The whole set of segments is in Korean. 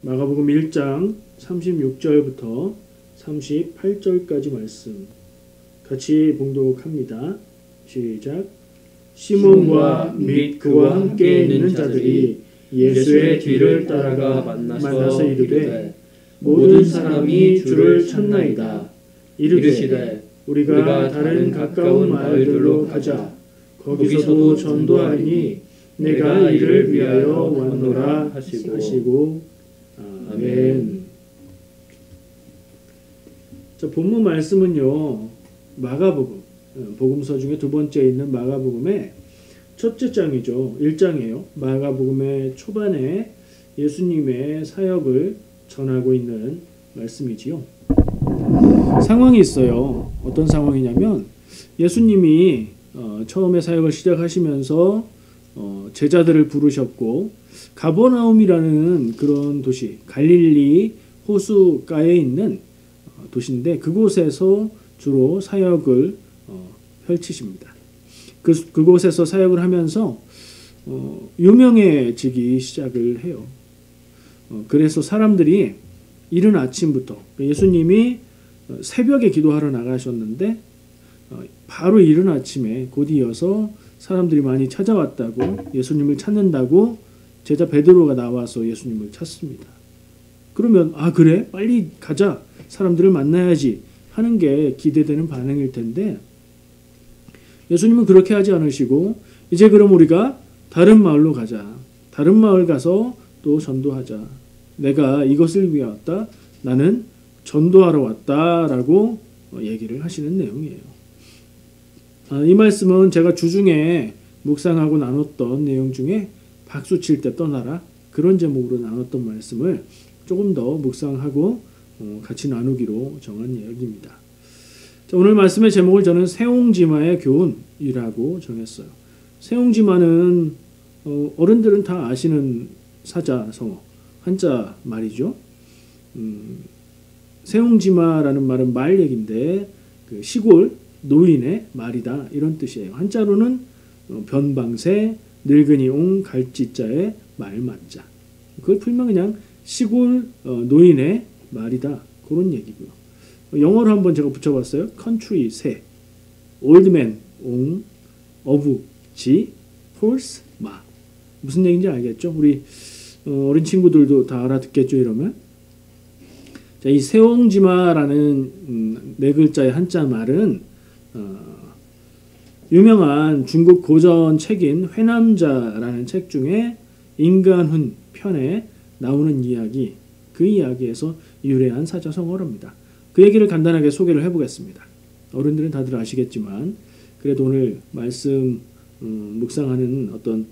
마가복음 1장 36절부터 38절까지 말씀 같이 봉독합니다. 시작. 시몬과 및 그와 함께 있는 자들이 예수의 뒤를 따라가 만나서 이르되 모든 사람이 주를 찾나이다. 이르시되 우리가 다른 가까운 마을들로 가자. 거기서도 전도하리니 내가 이를 위하여 왔노라 하시고 아멘. 자, 본문 말씀은요, 마가복음, 복음서 중에 두 번째 있는 마가복음의 첫째 장이죠. 1장이에요. 마가복음의 초반에 예수님의 사역을 전하고 있는 말씀이지요. 상황이 있어요. 어떤 상황이냐면 예수님이 처음에 사역을 시작하시면서 제자들을 부르셨고 가버나움이라는 그런 도시, 갈릴리 호수가에 있는 도시인데 그곳에서 주로 사역을 펼치십니다. 그곳에서 사역을 하면서 유명해지기 시작을 해요. 그래서 사람들이 이른 아침부터 예수님이 새벽에 기도하러 나가셨는데 바로 이른 아침에 곧 이어서 사람들이 많이 찾아왔다고, 예수님을 찾는다고 제자 베드로가 나와서 예수님을 찾습니다. 그러면 그래? 빨리 가자. 사람들을 만나야지 하는 게 기대되는 반응일 텐데 예수님은 그렇게 하지 않으시고 이제 그럼 우리가 다른 마을로 가자. 다른 마을 가서 또 전도하자. 내가 이것을 위해 왔다. 나는 전도하러 왔다라고 얘기를 하시는 내용이에요. 이 말씀은 제가 주중에 묵상하고 나눴던 내용 중에 박수 칠 때 떠나라, 그런 제목으로 나눴던 말씀을 조금 더 묵상하고 같이 나누기로 정한 이야기입니다. 자, 오늘 말씀의 제목을 저는 세옹지마의 교훈이라고 정했어요. 세옹지마는 어른들은 다 아시는 사자성어, 한자 말이죠. 세옹지마라는 말은 말 얘기인데 그 시골 노인의 말이다, 이런 뜻이에요. 한자로는 변방세, 늙은이 옹 갈지자의 말맞자. 그걸 풀면 그냥 시골 노인의 말이다, 그런 얘기고요. 영어로 한번 제가 붙여봤어요. country 새, old man 옹, 어부 지, horse 마. 무슨 얘기인지 알겠죠? 우리 어린 친구들도 다 알아듣겠죠, 이러면. 자, 이 세옹지마라는 네 글자의 한자 말은 유명한 중국 고전 책인 회남자라는 책 중에 인간훈 편에 나오는 이야기, 그 이야기에서 유래한 사자성어랍니다. 그 얘기를 간단하게 소개를 해보겠습니다. 어른들은 다들 아시겠지만 그래도 오늘 말씀 묵상하는 어떤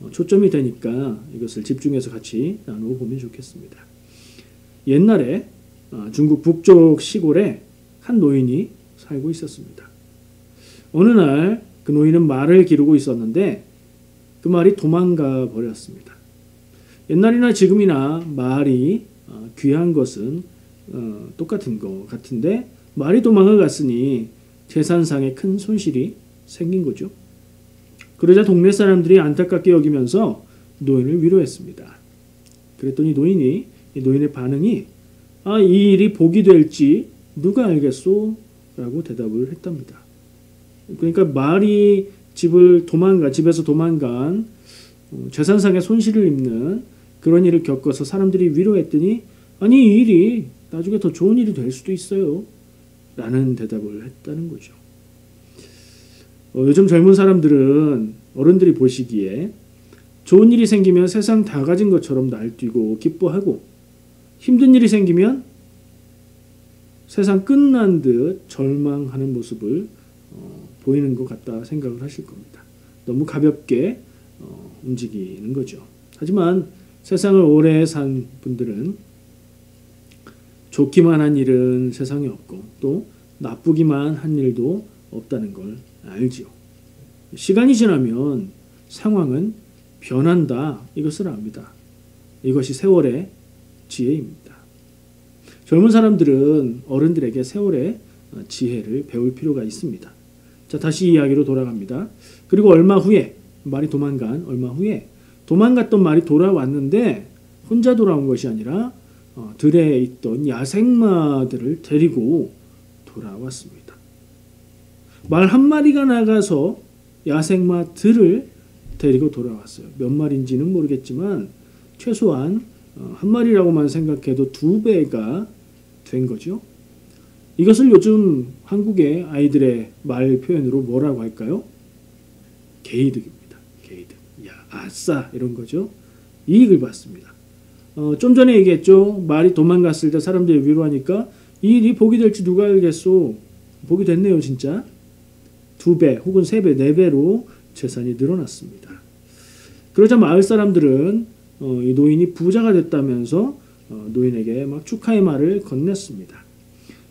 초점이 되니까 이것을 집중해서 같이 나누어 보면 좋겠습니다. 옛날에 중국 북쪽 시골에 한 노인이 살고 있었습니다. 어느 날 그 노인은 말을 기르고 있었는데 그 말이 도망가 버렸습니다. 옛날이나 지금이나 말이 귀한 것은 똑같은 것 같은데 말이 도망을 갔으니 재산상에 큰 손실이 생긴 거죠. 그러자 동네 사람들이 안타깝게 여기면서 노인을 위로했습니다. 그랬더니 노인의 반응이 이 일이 복이 될지 누가 알겠소? 라고 대답을 했답니다. 그러니까 말이 집에서 도망간 재산상의 손실을 입는 그런 일을 겪어서 사람들이 위로했더니 이 일이 나중에 더 좋은 일이 될 수도 있어요 라는 대답을 했다는 거죠. 요즘 젊은 사람들은 어른들이 보시기에 좋은 일이 생기면 세상 다 가진 것처럼 날뛰고 기뻐하고 힘든 일이 생기면 세상 끝난 듯 절망하는 모습을 보이는 것 같다 생각을 하실 겁니다. 너무 가볍게 움직이는 거죠. 하지만 세상을 오래 산 분들은 좋기만 한 일은 세상에 없고 또 나쁘기만 한 일도 없다는 걸 알지요. 시간이 지나면 상황은 변한다, 이것을 압니다. 이것이 세월의 지혜입니다. 젊은 사람들은 어른들에게 세월의 지혜를 배울 필요가 있습니다. 자, 다시 이야기로 돌아갑니다. 그리고 얼마 후에 도망갔던 말이 돌아왔는데 혼자 돌아온 것이 아니라 들에 있던 야생마들을 데리고 돌아왔습니다. 말 한 마리가 나가서 야생마들을 데리고 돌아왔어요. 몇 마리인지는 모르겠지만 최소한 한 마리라고만 생각해도 2배가 된 거죠. 이것을 요즘 한국의 아이들의 말 표현으로 뭐라고 할까요? 개이득입니다. 개이득. 야, 아싸 이런 거죠. 이익을 받습니다. 좀 전에 얘기했죠. 말이 도망갔을 때 사람들이 위로하니까 이 일이 복이 될지 누가 알겠소. 복이 됐네요 진짜. 2배 혹은 3배, 4배로 재산이 늘어났습니다. 그러자 마을 사람들은 이 노인이 부자가 됐다면서 노인에게 막 축하의 말을 건넸습니다.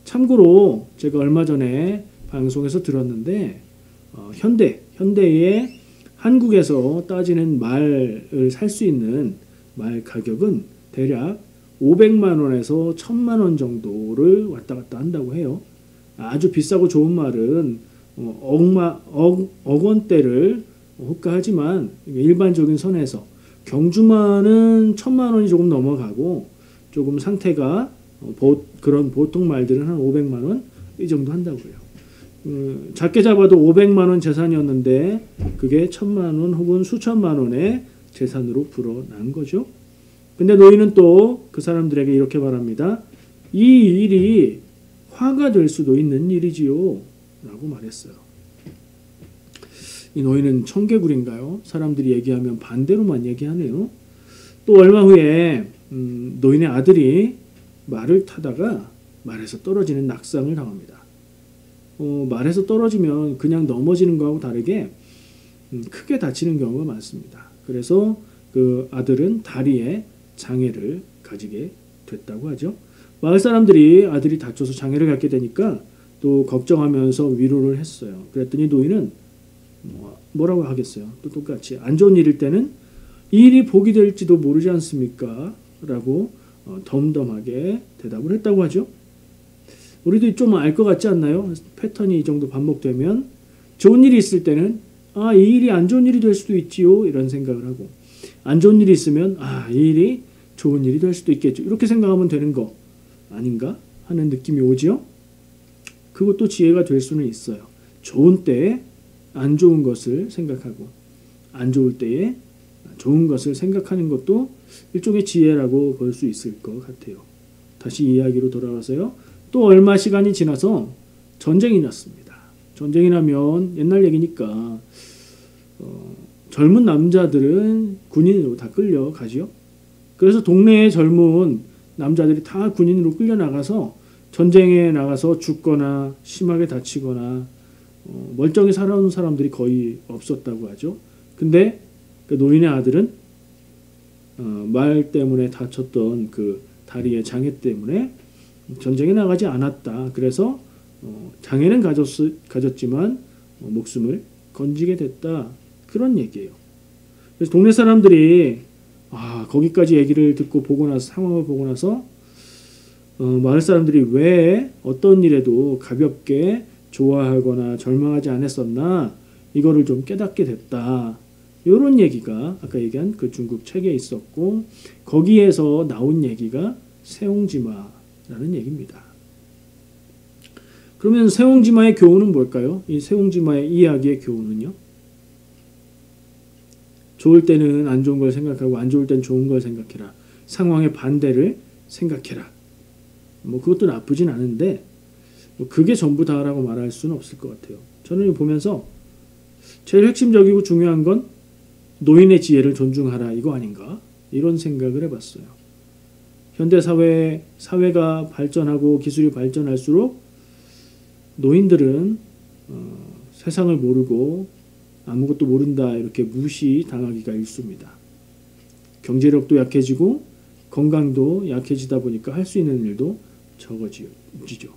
참고로 제가 얼마 전에 방송에서 들었는데 현대의 한국에서 따지는 말을 살 수 있는 말 가격은 대략 500만 원에서 1000만 원 정도를 왔다 갔다 한다고 해요. 아주 비싸고 좋은 말은 억 원대를 호가하지만 일반적인 선에서 경주말은 1000만 원이 조금 넘어가고 조금 상태가 그런 보통 말들은 한 500만 원 이 정도 한다고 해요. 작게 잡아도 500만 원 재산이었는데 그게 1000만 원 혹은 수천만 원의 재산으로 불어난 거죠. 근데 노인은 또 그 사람들에게 이렇게 말합니다. 이 일이 화가 될 수도 있는 일이지요 라고 말했어요. 이 노인은 청개구리인가요? 사람들이 얘기하면 반대로만 얘기하네요. 또 얼마 후에 노인의 아들이 말을 타다가 말에서 떨어지는 낙상을 당합니다. 말에서 떨어지면 그냥 넘어지는 거하고 다르게 크게 다치는 경우가 많습니다. 그래서 그 아들은 다리에 장애를 가지게 됐다고 하죠. 마을 사람들이 아들이 다쳐서 장애를 갖게 되니까 또 걱정하면서 위로를 했어요. 그랬더니 노인은 뭐라고 하겠어요. 또 똑같이 안 좋은 일일 때는 이 일이 복이 될지도 모르지 않습니까? 라고 덤덤하게 대답을 했다고 하죠. 우리도 좀 알 것 같지 않나요? 패턴이 이 정도 반복되면 좋은 일이 있을 때는 이 일이 안 좋은 일이 될 수도 있지요 이런 생각을 하고 안 좋은 일이 있으면 이 일이 좋은 일이 될 수도 있겠죠. 이렇게 생각하면 되는 거 아닌가 하는 느낌이 오지요. 그것도 지혜가 될 수는 있어요. 좋은 때에 안 좋은 것을 생각하고 안 좋을 때에 좋은 것을 생각하는 것도 일종의 지혜라고 볼 수 있을 것 같아요. 다시 이야기로 돌아와서요. 또 얼마 시간이 지나서 전쟁이 났습니다. 전쟁이 나면 옛날 얘기니까 젊은 남자들은 군인으로 다 끌려가지요. 그래서 동네의 젊은 남자들이 다 군인으로 끌려나가서 전쟁에 나가서 죽거나 심하게 다치거나 멀쩡히 살아온 사람들이 거의 없었다고 하죠. 근데 그 노인의 아들은 말 때문에 다쳤던 그 다리의 장애 때문에 전쟁에 나가지 않았다. 그래서 장애는 가졌지만 목숨을 건지게 됐다. 그런 얘기예요. 그래서 동네 사람들이 거기까지 얘기를 듣고 보고 나서 상황을 보고 나서 마을 사람들이 왜 어떤 일에도 가볍게 좋아하거나 절망하지 않았었나 이거를 좀 깨닫게 됐다. 이런 얘기가 아까 얘기한 그 중국 책에 있었고 거기에서 나온 얘기가 세옹지마라는 얘기입니다. 그러면 세옹지마의 교훈은 뭘까요? 이 세옹지마의 이야기의 교훈은요? 좋을 때는 안 좋은 걸 생각하고 안 좋을 땐 좋은 걸 생각해라. 상황의 반대를 생각해라. 그것도 나쁘진 않은데 그게 전부다라고 말할 수는 없을 것 같아요. 저는 이거 보면서 제일 핵심적이고 중요한 건 노인의 지혜를 존중하라 이거 아닌가? 이런 생각을 해봤어요. 현대 사회가 발전하고 기술이 발전할수록 노인들은 세상을 모르고 아무것도 모른다 이렇게 무시당하기가 일쑤입니다. 경제력도 약해지고 건강도 약해지다 보니까 할 수 있는 일도 적어지죠.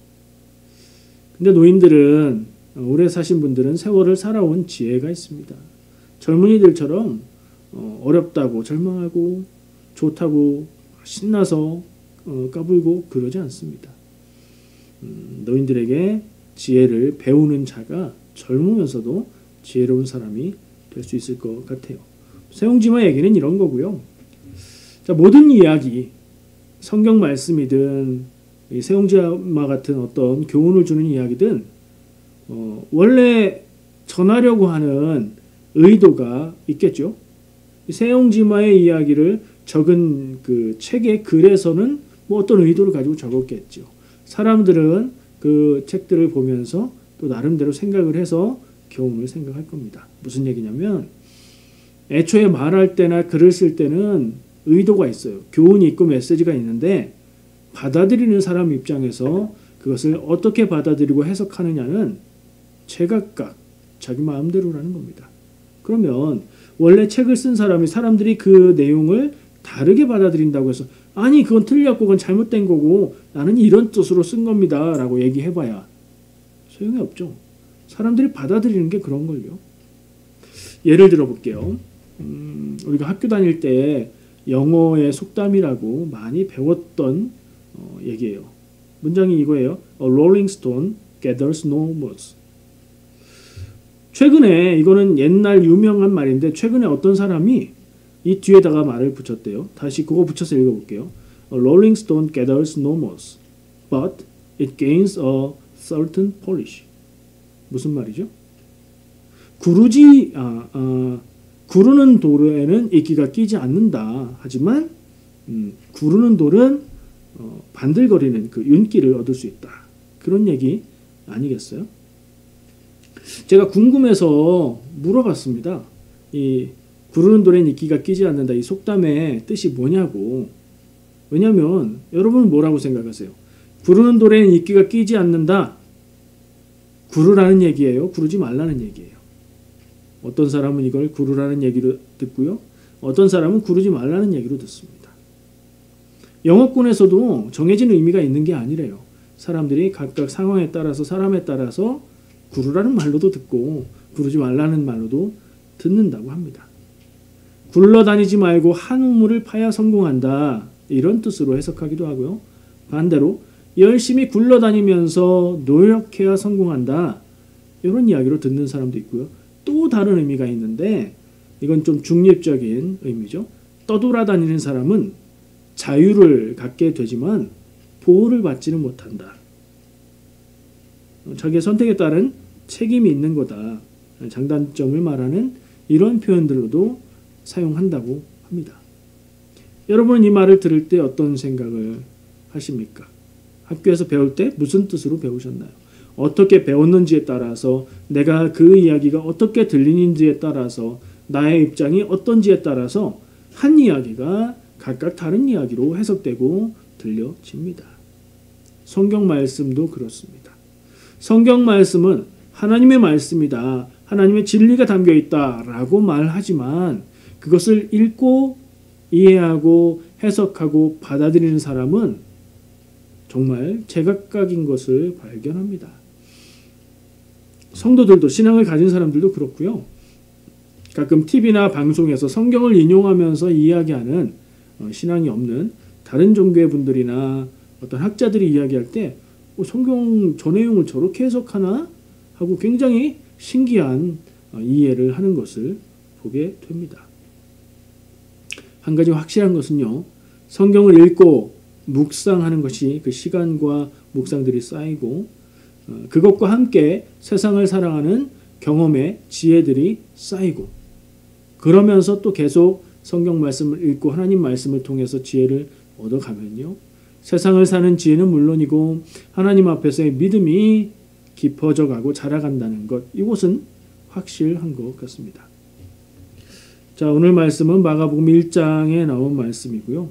근데 노인들은 오래 사신 분들은 세월을 살아온 지혜가 있습니다. 젊은이들처럼 어렵다고 절망하고 좋다고 신나서 까불고 그러지 않습니다. 노인들에게 지혜를 배우는 자가 젊으면서도 지혜로운 사람이 될 수 있을 것 같아요. 세옹지마 얘기는 이런 거고요. 자, 모든 이야기, 성경 말씀이든 이 세용지마 같은 어떤 교훈을 주는 이야기든 원래 전하려고 하는 의도가 있겠죠. 세용지마의 이야기를 적은 그 책의 글에서는 뭐 어떤 의도를 가지고 적었겠죠. 사람들은 그 책들을 보면서 또 나름대로 생각을 해서 교훈을 생각할 겁니다. 무슨 얘기냐면 애초에 말할 때나 글을 쓸 때는 의도가 있어요. 교훈이 있고 메시지가 있는데 받아들이는 사람 입장에서 그것을 어떻게 받아들이고 해석하느냐는 제각각 자기 마음대로라는 겁니다. 그러면 원래 책을 쓴 사람들이 그 내용을 다르게 받아들인다고 해서 아니 그건 틀렸고 그건 잘못된 거고 나는 이런 뜻으로 쓴 겁니다 라고 얘기해봐야 소용이 없죠. 사람들이 받아들이는 게 그런 걸요. 예를 들어 볼게요. 우리가 학교 다닐 때 영어의 속담이라고 많이 배웠던 얘기예요. 문장이 이거예요. A rolling stone gathers no moss. 최근에 이거는 옛날 유명한 말인데 최근에 어떤 사람이 이 뒤에다가 말을 붙였대요. 다시 그거 붙여서 읽어볼게요. A rolling stone gathers no moss, but it gains a certain polish. 무슨 말이죠? 구르는 돌에는 이끼가 끼지 않는다. 하지만 구르는 돌은 반들거리는 그 윤기를 얻을 수 있다. 그런 얘기 아니겠어요? 제가 궁금해서 물어봤습니다. 이 구르는 돌엔 이끼가 끼지 않는다. 이 속담의 뜻이 뭐냐고. 왜냐하면 여러분은 뭐라고 생각하세요? 구르는 돌엔 이끼가 끼지 않는다. 구르라는 얘기예요? 구르지 말라는 얘기예요? 어떤 사람은 이걸 구르라는 얘기로 듣고요. 어떤 사람은 구르지 말라는 얘기로 듣습니다. 영어권에서도 정해진 의미가 있는 게 아니래요. 사람들이 각각 상황에 따라서 사람에 따라서 구르라는 말로도 듣고 구르지 말라는 말로도 듣는다고 합니다. 굴러다니지 말고 한 우물을 파야 성공한다. 이런 뜻으로 해석하기도 하고요. 반대로 열심히 굴러다니면서 노력해야 성공한다. 이런 이야기로 듣는 사람도 있고요. 또 다른 의미가 있는데 이건 좀 중립적인 의미죠. 떠돌아다니는 사람은 자유를 갖게 되지만 보호를 받지는 못한다. 자기의 선택에 따른 책임이 있는 거다. 장단점을 말하는 이런 표현들로도 사용한다고 합니다. 여러분은 이 말을 들을 때 어떤 생각을 하십니까? 학교에서 배울 때 무슨 뜻으로 배우셨나요? 어떻게 배웠는지에 따라서 내가 그 이야기가 어떻게 들리는지에 따라서 나의 입장이 어떤지에 따라서 한 이야기가 각각 다른 이야기로 해석되고 들려집니다. 성경 말씀도 그렇습니다. 성경 말씀은 하나님의 말씀이다. 하나님의 진리가 담겨 있다라고 말하지만 그것을 읽고 이해하고 해석하고 받아들이는 사람은 정말 제각각인 것을 발견합니다. 성도들도 신앙을 가진 사람들도 그렇고요. 가끔 TV나 방송에서 성경을 인용하면서 이야기하는 신앙이 없는 다른 종교의 분들이나 어떤 학자들이 이야기할 때 성경 저 내용을 저렇게 해석하나? 하고 굉장히 신기한 이해를 하는 것을 보게 됩니다. 한 가지 확실한 것은요. 성경을 읽고 묵상하는 것이 그 시간과 묵상들이 쌓이고 그것과 함께 세상을 사랑하는 경험의 지혜들이 쌓이고 그러면서 또 계속 성경 말씀을 읽고 하나님 말씀을 통해서 지혜를 얻어가면요. 세상을 사는 지혜는 물론이고 하나님 앞에서의 믿음이 깊어져 가고 자라간다는 것 이것은 확실한 것 같습니다. 자, 오늘 말씀은 마가복음 1장에 나온 말씀이고요.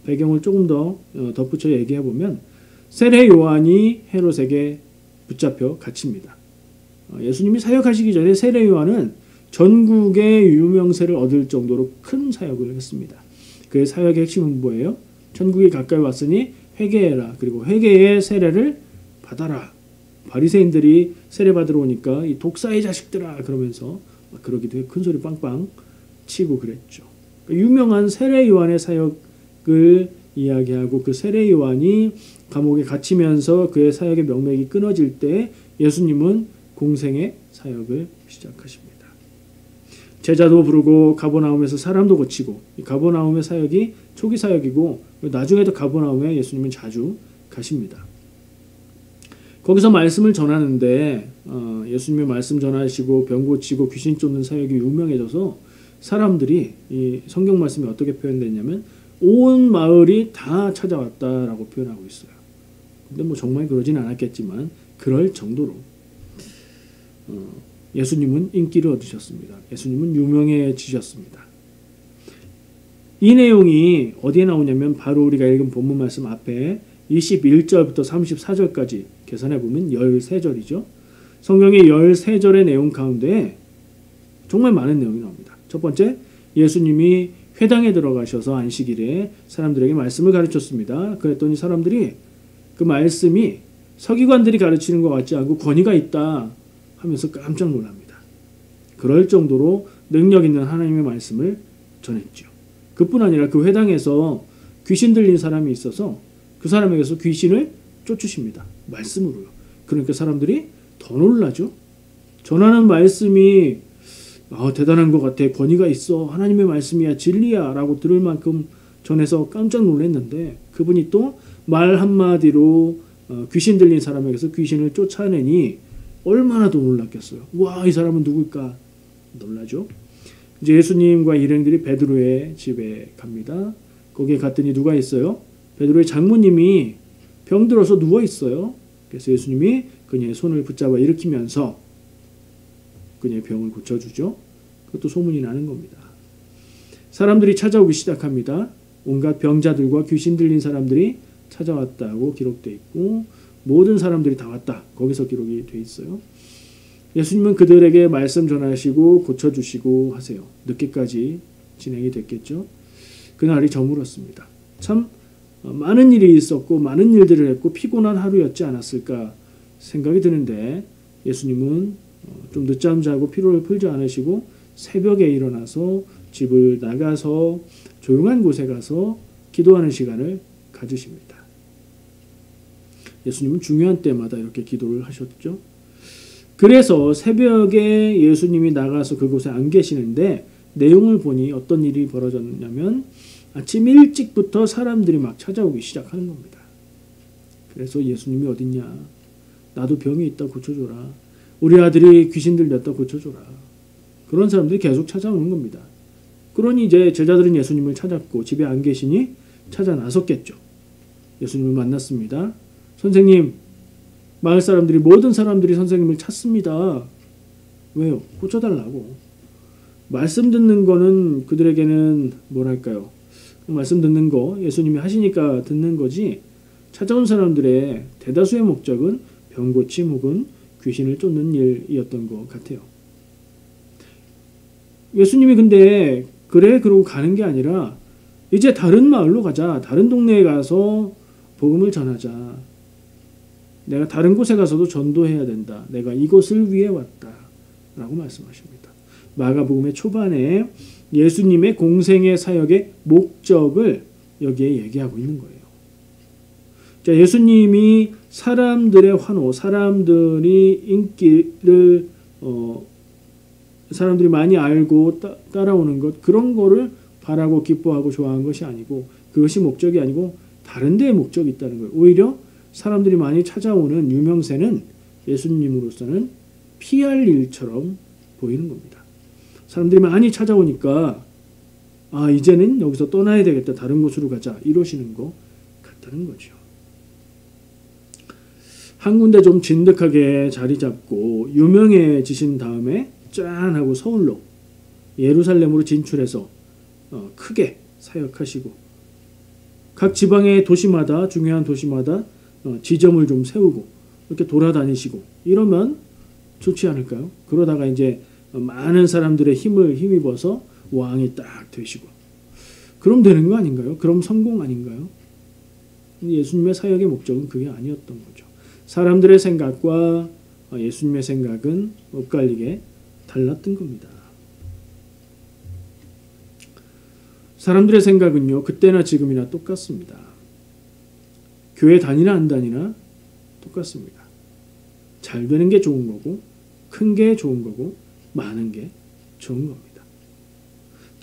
배경을 조금 더 덧붙여 얘기해 보면 세례 요한이 헤롯에게 붙잡혀 갇힙니다. 예수님이 사역하시기 전에 세례 요한은 전국의 유명세를 얻을 정도로 큰 사역을 했습니다. 그의 사역의 핵심은 뭐예요? 천국이 가까이 왔으니 회개해라. 그리고 회개의 세례를 받아라. 바리새인들이 세례 받으러 오니까 이 독사의 자식들아 그러면서 그러기도 해 큰 소리 빵빵 치고 그랬죠. 유명한 세례 요한의 사역을 이야기하고 그 세례 요한이 감옥에 갇히면서 그의 사역의 명맥이 끊어질 때 예수님은 공생의 사역을 시작하십니다. 제자도 부르고 가버나움에서 사람도 고치고, 이 가버나움의 사역이 초기 사역이고 나중에도 가버나움에 예수님은 자주 가십니다. 거기서 말씀을 전하는데 예수님의 말씀 전하시고 병 고치고 귀신 쫓는 사역이 유명해져서 사람들이 이 성경 말씀이 어떻게 표현됐냐면 온 마을이 다 찾아왔다라고 표현하고 있어요. 근데 뭐 정말 그러진 않았겠지만 그럴 정도로 예수님은 인기를 얻으셨습니다. 예수님은 유명해지셨습니다. 이 내용이 어디에 나오냐면 바로 우리가 읽은 본문 말씀 앞에 21절부터 34절까지 계산해 보면 13절이죠. 성경의 13절의 내용 가운데 정말 많은 내용이 나옵니다. 첫 번째, 예수님이 회당에 들어가셔서 안식일에 사람들에게 말씀을 가르쳤습니다. 그랬더니 사람들이 그 말씀이 서기관들이 가르치는 것 같지 않고 권위가 있다 하면서 깜짝 놀랍니다. 그럴 정도로 능력 있는 하나님의 말씀을 전했죠. 그뿐 아니라 그 회당에서 귀신 들린 사람이 있어서 그 사람에게서 귀신을 쫓으십니다. 말씀으로요. 그러니까 사람들이 더 놀라죠. 전하는 말씀이 대단한 것 같아. 권위가 있어. 하나님의 말씀이야. 진리야. 라고 들을 만큼 전해서 깜짝 놀랐는데 그분이 또 말 한마디로 귀신 들린 사람에게서 귀신을 쫓아내니 얼마나 더 놀랐겠어요. 와, 이 사람은 누굴까? 놀라죠. 이제 예수님과 일행들이 베드로의 집에 갑니다. 거기에 갔더니 누가 있어요? 베드로의 장모님이 병들어서 누워 있어요. 그래서 예수님이 그녀의 손을 붙잡아 일으키면서 그녀의 병을 고쳐주죠. 그것도 소문이 나는 겁니다. 사람들이 찾아오기 시작합니다. 온갖 병자들과 귀신 들린 사람들이 찾아왔다고 기록되어 있고 모든 사람들이 다 왔다. 거기서 기록이 되어 있어요. 예수님은 그들에게 말씀 전하시고 고쳐주시고 하세요. 늦게까지 진행이 됐겠죠. 그날이 저물었습니다. 참 많은 일이 있었고 많은 일들을 했고 피곤한 하루였지 않았을까 생각이 드는데 예수님은 좀 늦잠 자고 피로를 풀지 않으시고 새벽에 일어나서 집을 나가서 조용한 곳에 가서 기도하는 시간을 가지십니다. 예수님은 중요한 때마다 이렇게 기도를 하셨죠. 그래서 새벽에 예수님이 나가서 그곳에 안 계시는데 내용을 보니 어떤 일이 벌어졌냐면 아침 일찍부터 사람들이 막 찾아오기 시작하는 겁니다. 그래서 예수님이 어딨냐? 나도 병이 있다 고쳐줘라. 우리 아들이 귀신 들렸다 고쳐줘라. 그런 사람들이 계속 찾아오는 겁니다. 그러니 이제 제자들은 예수님을 찾았고 집에 안 계시니 찾아 나섰겠죠. 예수님을 만났습니다. 선생님, 마을 사람들이 모든 사람들이 선생님을 찾습니다. 왜요? 고쳐달라고. 말씀 듣는 거는 그들에게는 뭐랄까요? 말씀 듣는 거 예수님이 하시니까 듣는 거지 찾아온 사람들의 대다수의 목적은 병 고침 혹은 귀신을 쫓는 일이었던 것 같아요. 예수님이 근데 그래 그러고 가는 게 아니라 이제 다른 마을로 가자. 다른 동네에 가서 복음을 전하자. 내가 다른 곳에 가서도 전도해야 된다. 내가 이곳을 위해 왔다. 라고 말씀하십니다. 마가복음의 초반에 예수님의 공생의 사역의 목적을 여기에 얘기하고 있는 거예요. 자, 예수님이 사람들의 환호, 사람들이 인기를 사람들이 많이 알고 따라오는 것 그런 거를 바라고 기뻐하고 좋아한 것이 아니고 그것이 목적이 아니고 다른 데에 목적이 있다는 거예요. 오히려 사람들이 많이 찾아오는 유명세는 예수님으로서는 피할 일처럼 보이는 겁니다. 사람들이 많이 찾아오니까 이제는 여기서 떠나야 되겠다. 다른 곳으로 가자. 이러시는 것 같다는 거죠. 한 군데 좀 진득하게 자리 잡고 유명해지신 다음에 짠 하고 서울로 예루살렘으로 진출해서 크게 사역하시고 각 지방의 도시마다 중요한 도시마다 지점을 좀 세우고 이렇게 돌아다니시고 이러면 좋지 않을까요? 그러다가 이제 많은 사람들의 힘을 힘입어서 왕이 딱 되시고 그럼 되는 거 아닌가요? 그럼 성공 아닌가요? 예수님의 사역의 목적은 그게 아니었던 거죠. 사람들의 생각과 예수님의 생각은 엇갈리게 달랐던 겁니다. 사람들의 생각은요, 그때나 지금이나 똑같습니다. 교회 다니나 안 다니나 똑같습니다. 잘 되는 게 좋은 거고, 큰 게 좋은 거고, 많은 게 좋은 겁니다.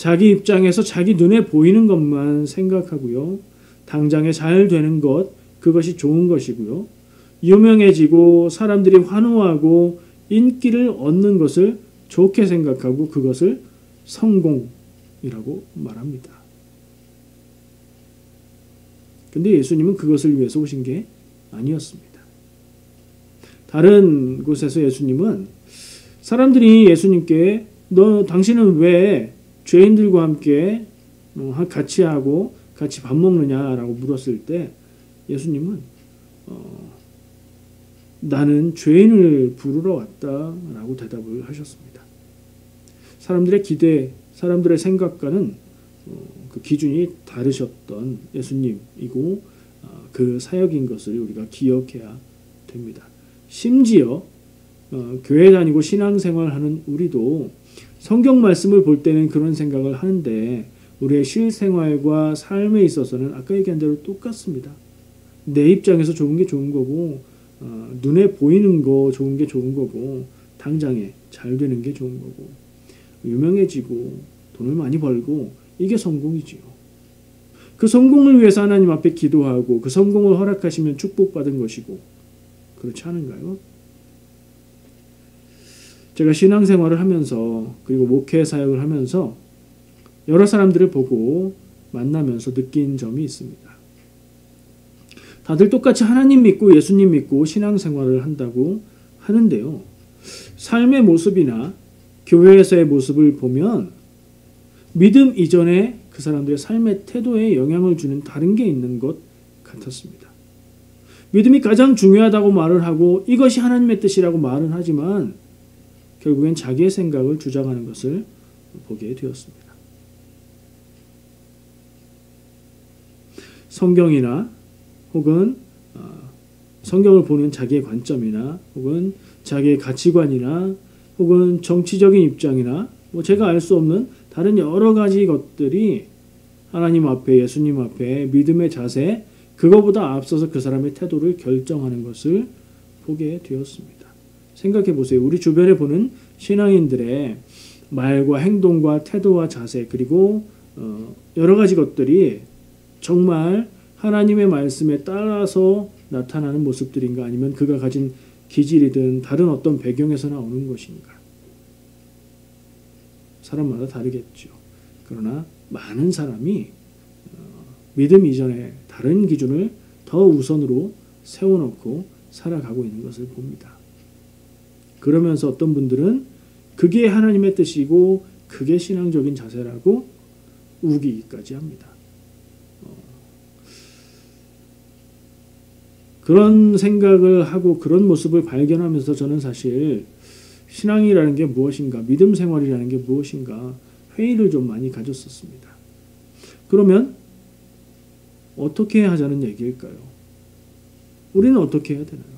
자기 입장에서 자기 눈에 보이는 것만 생각하고요. 당장에 잘 되는 것, 그것이 좋은 것이고요. 유명해지고 사람들이 환호하고 인기를 얻는 것을 좋게 생각하고 그것을 성공이라고 말합니다. 근데 예수님은 그것을 위해서 오신 게 아니었습니다. 다른 곳에서 예수님은 사람들이 예수님께 당신은 왜 죄인들과 함께 같이 하고 같이 밥 먹느냐라고 물었을 때 예수님은 나는 죄인을 부르러 왔다라고 대답을 하셨습니다. 사람들의 기대, 사람들의 생각과는 그 기준이 다르셨던 예수님이고 그 사역인 것을 우리가 기억해야 됩니다. 심지어 교회 다니고 신앙생활하는 우리도 성경 말씀을 볼 때는 그런 생각을 하는데 우리의 실생활과 삶에 있어서는 아까 얘기한 대로 똑같습니다. 내 입장에서 좋은 게 좋은 거고 눈에 보이는 거 좋은 게 좋은 거고 당장에 잘 되는 게 좋은 거고 유명해지고 돈을 많이 벌고 이게 성공이지요. 그 성공을 위해서 하나님 앞에 기도하고 그 성공을 허락하시면 축복받은 것이고 그렇지 않은가요? 제가 신앙생활을 하면서 그리고 목회 사역을 하면서 여러 사람들을 보고 만나면서 느낀 점이 있습니다. 다들 똑같이 하나님 믿고 예수님 믿고 신앙생활을 한다고 하는데요. 삶의 모습이나 교회에서의 모습을 보면 믿음 이전에 그 사람들의 삶의 태도에 영향을 주는 다른 게 있는 것 같았습니다. 믿음이 가장 중요하다고 말을 하고 이것이 하나님의 뜻이라고 말은 하지만 결국엔 자기의 생각을 주장하는 것을 보게 되었습니다. 성경이나 혹은 성경을 보는 자기의 관점이나 혹은 자기의 가치관이나 혹은 정치적인 입장이나 제가 알 수 없는 다른 여러 가지 것들이 하나님 앞에 예수님 앞에 믿음의 자세 그거보다 앞서서 그 사람의 태도를 결정하는 것을 보게 되었습니다. 생각해 보세요. 우리 주변에 보는 신앙인들의 말과 행동과 태도와 자세 그리고 여러 가지 것들이 정말 하나님의 말씀에 따라서 나타나는 모습들인가 아니면 그가 가진 기질이든 다른 어떤 배경에서 나오는 것인가. 사람마다 다르겠죠. 그러나 많은 사람이 믿음 이전에 다른 기준을 더 우선으로 세워놓고 살아가고 있는 것을 봅니다. 그러면서 어떤 분들은 그게 하나님의 뜻이고 그게 신앙적인 자세라고 우기기까지 합니다. 그런 생각을 하고 그런 모습을 발견하면서 저는 사실 신앙이라는 게 무엇인가, 믿음 생활이라는 게 무엇인가 회의를 좀 많이 가졌었습니다. 그러면 어떻게 하자는 얘기일까요? 우리는 어떻게 해야 되나요?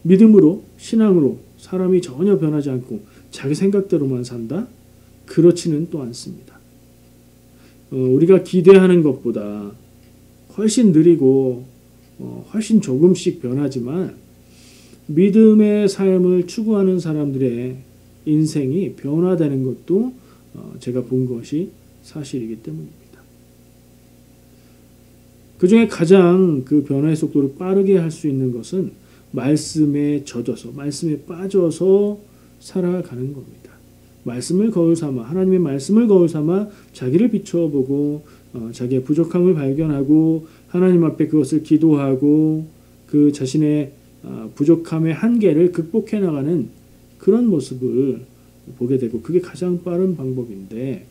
믿음으로, 신앙으로 사람이 전혀 변하지 않고 자기 생각대로만 산다? 그렇지는 또 않습니다. 우리가 기대하는 것보다 훨씬 느리고 훨씬 조금씩 변하지만 믿음의 삶을 추구하는 사람들의 인생이 변화되는 것도 제가 본 것이 사실이기 때문입니다. 그 중에 가장 그 변화의 속도를 빠르게 할 수 있는 것은 말씀에 젖어서, 말씀에 빠져서 살아가는 겁니다. 말씀을 거울 삼아, 하나님의 말씀을 거울 삼아 자기를 비춰보고 자기의 부족함을 발견하고 하나님 앞에 그것을 기도하고 그 자신의 부족함의 한계를 극복해 나가는 그런 모습을 보게 되고 그게 가장 빠른 방법인데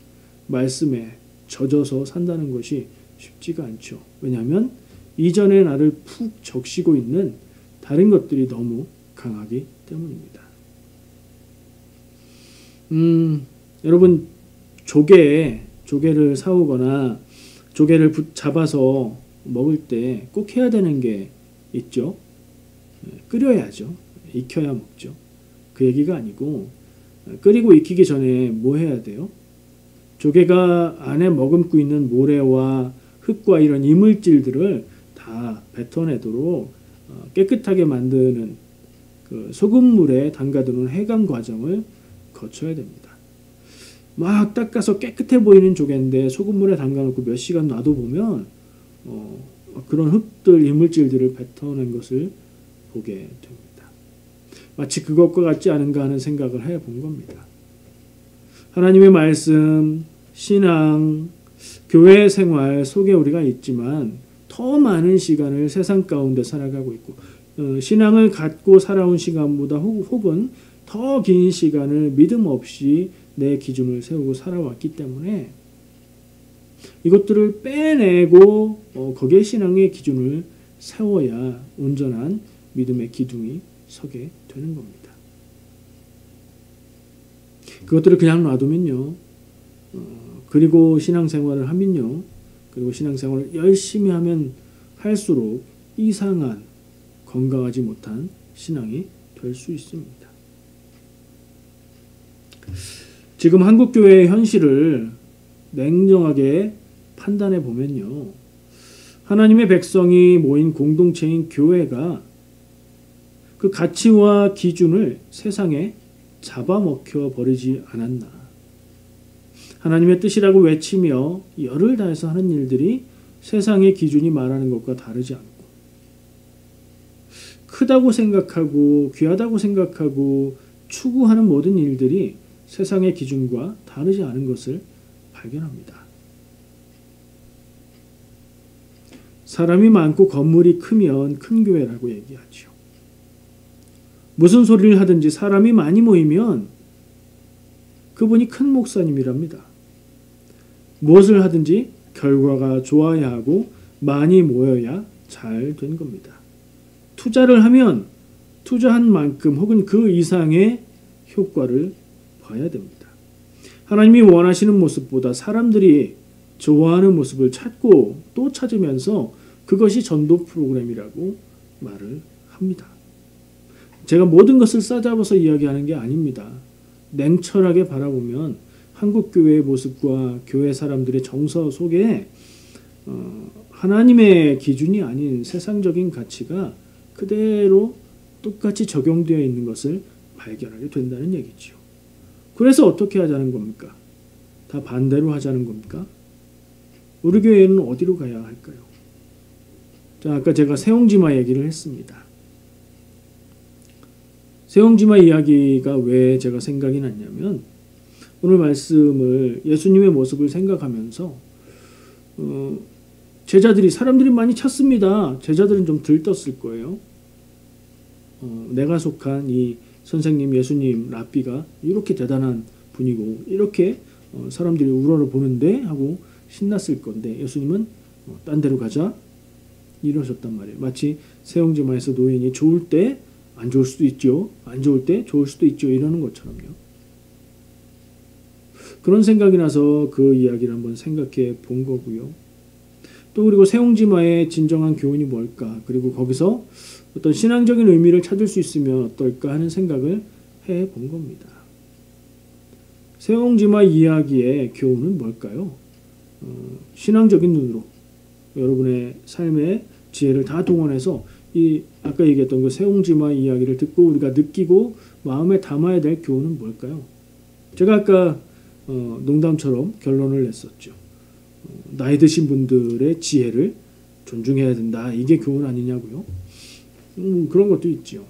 말씀에 젖어서 산다는 것이 쉽지가 않죠. 왜냐하면 이전에 나를 푹 적시고 있는 다른 것들이 너무 강하기 때문입니다. 여러분 조개를 사오거나 조개를 잡아서 먹을 때 꼭 해야 되는 게 있죠. 끓여야죠. 익혀야 먹죠. 그 얘기가 아니고 끓이고 익히기 전에 뭐 해야 돼요? 조개가 안에 머금고 있는 모래와 흙과 이런 이물질들을 다 뱉어내도록 깨끗하게 만드는 그 소금물에 담가두는 해감 과정을 거쳐야 됩니다. 막 닦아서 깨끗해 보이는 조개인데 소금물에 담가놓고 몇 시간 놔둬보면 그런 흙들, 이물질들을 뱉어낸 것을 보게 됩니다. 마치 그것과 같지 않은가 하는 생각을 해본 겁니다. 하나님의 말씀, 신앙, 교회 생활 속에 우리가 있지만 더 많은 시간을 세상 가운데 살아가고 있고 신앙을 갖고 살아온 시간보다 혹은 더 긴 시간을 믿음 없이 내 기준을 세우고 살아왔기 때문에 이것들을 빼내고 거기에 신앙의 기준을 세워야 온전한 믿음의 기둥이 서게 되는 겁니다. 그것들을 그냥 놔두면요. 그리고 신앙생활을 하면요. 그리고 신앙생활을 열심히 하면 할수록 이상한 건강하지 못한 신앙이 될 수 있습니다. 지금 한국교회의 현실을 냉정하게 판단해 보면요. 하나님의 백성이 모인 공동체인 교회가 그 가치와 기준을 세상에 잡아먹혀 버리지 않았나. 하나님의 뜻이라고 외치며 열을 다해서 하는 일들이 세상의 기준이 말하는 것과 다르지 않고 크다고 생각하고 귀하다고 생각하고 추구하는 모든 일들이 세상의 기준과 다르지 않은 것을 발견합니다. 사람이 많고 건물이 크면 큰 교회라고 얘기하죠. 무슨 소리를 하든지 사람이 많이 모이면 그분이 큰 목사님이랍니다. 무엇을 하든지 결과가 좋아야 하고 많이 모여야 잘 된 겁니다. 투자를 하면 투자한 만큼 혹은 그 이상의 효과를 봐야 됩니다. 하나님이 원하시는 모습보다 사람들이 좋아하는 모습을 찾고 또 찾으면서 그것이 전도 프로그램이라고 말을 합니다. 제가 모든 것을 싸잡아서 이야기하는 게 아닙니다. 냉철하게 바라보면 한국교회의 모습과 교회 사람들의 정서 속에 하나님의 기준이 아닌 세상적인 가치가 그대로 똑같이 적용되어 있는 것을 발견하게 된다는 얘기죠. 그래서 어떻게 하자는 겁니까? 다 반대로 하자는 겁니까? 우리 교회는 어디로 가야 할까요? 자, 아까 제가 세옹지마 얘기를 했습니다. 세옹지마 이야기가 왜 제가 생각이 났냐면 오늘 말씀을 예수님의 모습을 생각하면서 제자들이 사람들이 많이 찾습니다. 제자들은 좀 들떴을 거예요. 내가 속한 이 선생님 예수님 랍비가 이렇게 대단한 분이고 이렇게 사람들이 우러러 보는데 하고 신났을 건데 예수님은 딴 데로 가자 이러셨단 말이에요. 마치 세옹지마에서 노인이 좋을 때 안 좋을 수도 있죠. 안 좋을 때 좋을 수도 있죠. 이러는 것처럼요. 그런 생각이 나서 그 이야기를 한번 생각해 본 거고요. 또 그리고 세옹지마의 진정한 교훈이 뭘까? 그리고 거기서 어떤 신앙적인 의미를 찾을 수 있으면 어떨까 하는 생각을 해 본 겁니다. 세옹지마 이야기의 교훈은 뭘까요? 신앙적인 눈으로 여러분의 삶의 지혜를 다 동원해서 이 아까 얘기했던 그 세옹지마 이야기를 듣고 우리가 느끼고 마음에 담아야 될 교훈은 뭘까요? 제가 아까 농담처럼 결론을 냈었죠. 나이 드신 분들의 지혜를 존중해야 된다. 이게 교훈 아니냐고요? 그런 것도 있죠.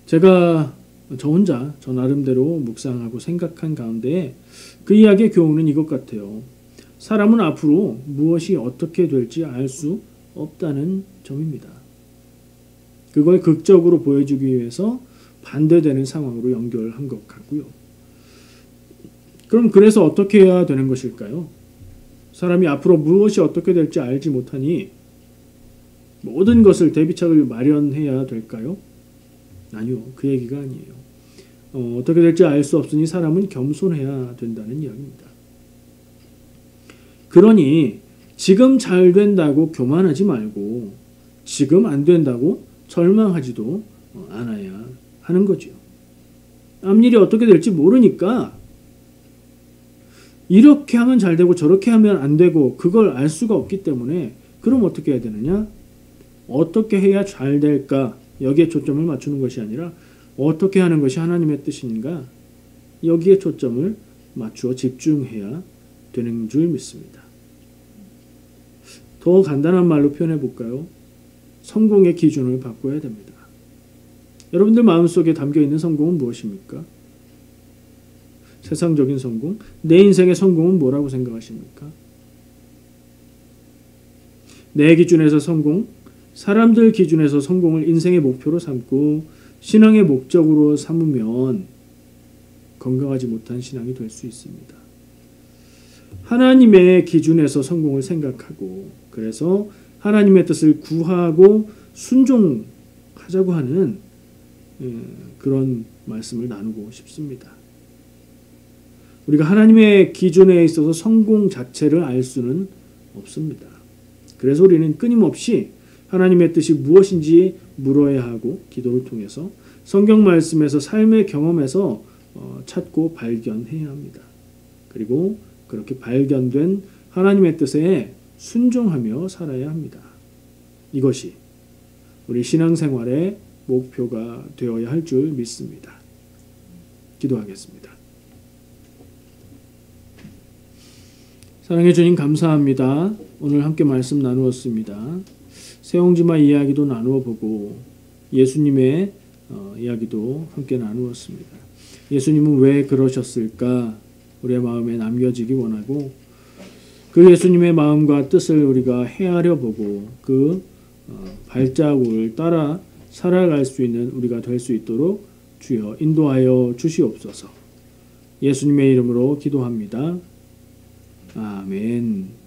제가 저 나름대로 묵상하고 생각한 가운데 그 이야기의 교훈은 이것 같아요. 사람은 앞으로 무엇이 어떻게 될지 알 수 없다는 점입니다. 그걸 극적으로 보여주기 위해서 반대되는 상황으로 연결한 것 같고요. 그럼 그래서 어떻게 해야 되는 것일까요? 사람이 앞으로 무엇이 어떻게 될지 알지 못하니 모든 것을 대비책을 마련해야 될까요? 아니요. 그 얘기가 아니에요. 어떻게 될지 알 수 없으니 사람은 겸손해야 된다는 이야기입니다. 그러니 지금 잘 된다고 교만하지 말고 지금 안 된다고 절망하지도 않아야 하는 거죠. 앞일이 어떻게 될지 모르니까 이렇게 하면 잘 되고 저렇게 하면 안 되고 그걸 알 수가 없기 때문에 그럼 어떻게 해야 되느냐? 어떻게 해야 잘 될까? 여기에 초점을 맞추는 것이 아니라 어떻게 하는 것이 하나님의 뜻인가? 여기에 초점을 맞추어 집중해야 되는 줄 믿습니다. 더 간단한 말로 표현해 볼까요? 성공의 기준을 바꿔야 됩니다. 여러분들 마음속에 담겨있는 성공은 무엇입니까? 세상적인 성공? 내 인생의 성공은 뭐라고 생각하십니까? 내 기준에서 성공, 사람들 기준에서 성공을 인생의 목표로 삼고 신앙의 목적으로 삼으면 건강하지 못한 신앙이 될 수 있습니다. 하나님의 기준에서 성공을 생각하고 그래서 하나님의 뜻을 구하고 순종하자고 하는 그런 말씀을 나누고 싶습니다. 우리가 하나님의 기준에 있어서 성공 자체를 알 수는 없습니다. 그래서 우리는 끊임없이 하나님의 뜻이 무엇인지 물어야 하고 기도를 통해서 성경 말씀에서 삶의 경험에서 찾고 발견해야 합니다. 그리고 그렇게 발견된 하나님의 뜻에 순종하며 살아야 합니다. 이것이 우리 신앙생활의 목표가 되어야 할 줄 믿습니다. 기도하겠습니다. 사랑해 주님 감사합니다. 오늘 함께 말씀 나누었습니다. 새옹지마 이야기도 나누어 보고 예수님의 이야기도 함께 나누었습니다. 예수님은 왜 그러셨을까? 우리의 마음에 남겨지기 원하고 그 예수님의 마음과 뜻을 우리가 헤아려 보고 그 발자국을 따라 살아갈 수 있는 우리가 될 수 있도록 주여 인도하여 주시옵소서. 예수님의 이름으로 기도합니다. 아멘.